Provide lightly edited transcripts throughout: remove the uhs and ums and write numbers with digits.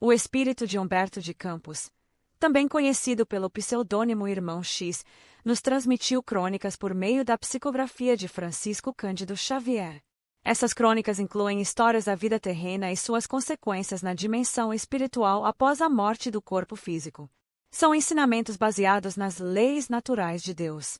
O espírito de Humberto de Campos, também conhecido pelo pseudônimo Irmão X, nos transmitiu crônicas por meio da psicografia de Francisco Cândido Xavier. Essas crônicas incluem histórias da vida terrena e suas consequências na dimensão espiritual após a morte do corpo físico. São ensinamentos baseados nas leis naturais de Deus.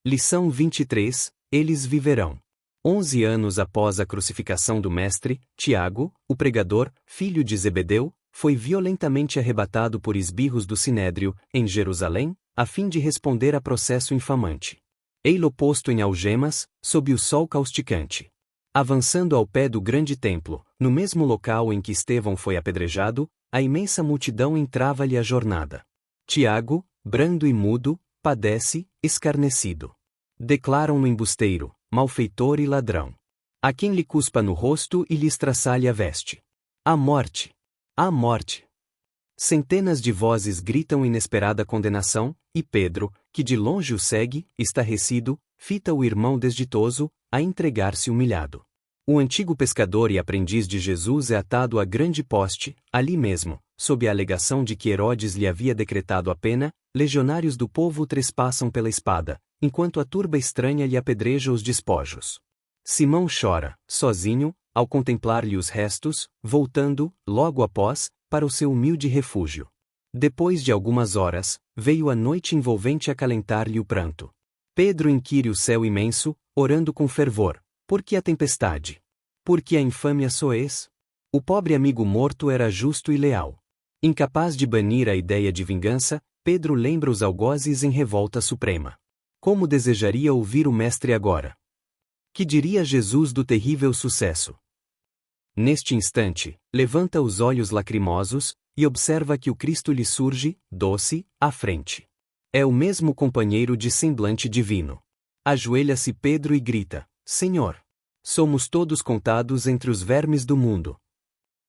Lição 23. Eles viverão. 11 anos após a crucificação do Mestre, Tiago, o pregador, filho de Zebedeu, foi violentamente arrebatado por esbirros do Sinédrio, em Jerusalém, a fim de responder a processo infamante. Ei-lo posto em algemas, sob o sol causticante. Avançando ao pé do grande templo, no mesmo local em que Estevão foi apedrejado, a imensa multidão entrava-lhe a jornada. Tiago, brando e mudo, padece, escarnecido. Declaram-no embusteiro, malfeitor e ladrão. Há quem lhe cuspa no rosto e lhe estraçalhe a veste. A morte! A morte! Centenas de vozes gritam inesperada condenação, e Pedro, que de longe o segue, estarrecido, fita o irmão desditoso, a entregar-se humilhado. O antigo pescador e aprendiz de Jesus é atado a grande poste, ali mesmo, sob a alegação de que Herodes lhe havia decretado a pena. Legionários do povo o trespassam pela espada, enquanto a turba estranha lhe apedreja os despojos. Simão chora, sozinho, ao contemplar-lhe os restos, voltando, logo após, para o seu humilde refúgio. Depois de algumas horas, veio a noite envolvente acalentar-lhe o pranto. Pedro inquire o céu imenso, orando com fervor: por que a tempestade? Por que a infâmia soez? O pobre amigo morto era justo e leal. Incapaz de banir a ideia de vingança, Pedro lembra os algozes em revolta suprema. Como desejaria ouvir o mestre agora? Que diria Jesus do terrível sucesso? Neste instante, levanta os olhos lacrimosos, e observa que o Cristo lhe surge, doce, à frente. É o mesmo companheiro de semblante divino. Ajoelha-se Pedro e grita: Senhor! Somos todos contados entre os vermes do mundo.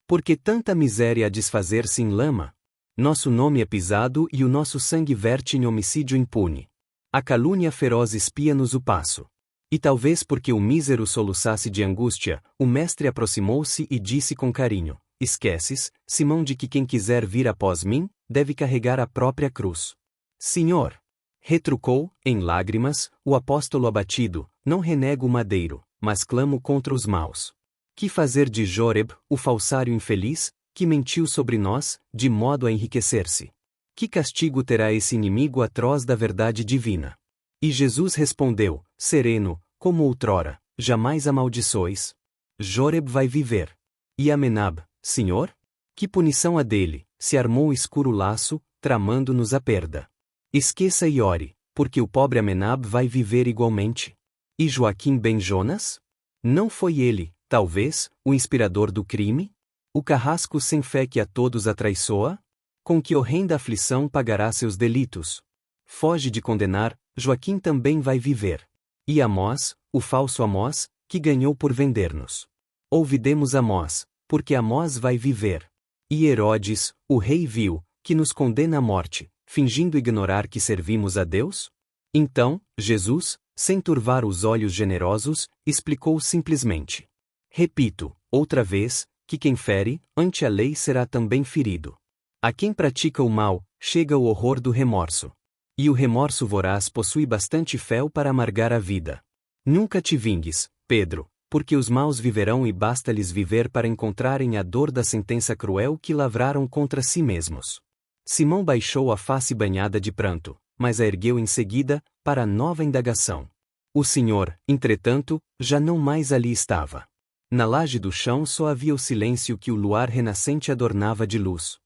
Por que tanta miséria a desfazer-se em lama? Nosso nome é pisado e o nosso sangue verte em homicídio impune. A calúnia feroz espia-nos o passo. E talvez porque o mísero soluçasse de angústia, o mestre aproximou-se e disse com carinho: Esqueces, Simão, de que quem quiser vir após mim, deve carregar a própria cruz. Senhor! Retrucou, em lágrimas, o apóstolo abatido: Não renego o madeiro, mas clamo contra os maus. Que fazer de Joreb, o falsário infeliz, que mentiu sobre nós, de modo a enriquecer-se? Que castigo terá esse inimigo atroz da verdade divina? E Jesus respondeu, sereno, como outrora: jamais amaldiçoes. Joreb vai viver. E Amenab, Senhor? Que punição a dele, se armou escuro laço, tramando-nos a perda. Esqueça e ore, porque o pobre Amenab vai viver igualmente. E Joaquim ben Jonas? Não foi ele, talvez, o inspirador do crime? O carrasco sem fé que a todos atraiçoa? Com que horrenda aflição pagará seus delitos? Foge de condenar, Joaquim também vai viver. E Amós, o falso Amós, que ganhou por vender-nos. Ouvidemos Amós, porque Amós vai viver. E Herodes, o rei vil, que nos condena à morte, fingindo ignorar que servimos a Deus? Então, Jesus, sem turvar os olhos generosos, explicou simplesmente. Repito, outra vez, que quem fere, ante a lei será também ferido. A quem pratica o mal, chega o horror do remorso. E o remorso voraz possui bastante fel para amargar a vida. Nunca te vingues, Pedro, porque os maus viverão e basta-lhes viver para encontrarem a dor da sentença cruel que lavraram contra si mesmos. Simão baixou a face banhada de pranto, mas a ergueu em seguida, para nova indagação. O Senhor, entretanto, já não mais ali estava. Na laje do chão só havia o silêncio que o luar renascente adornava de luz.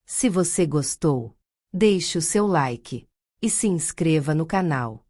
Se você gostou, deixe o seu like e se inscreva no canal.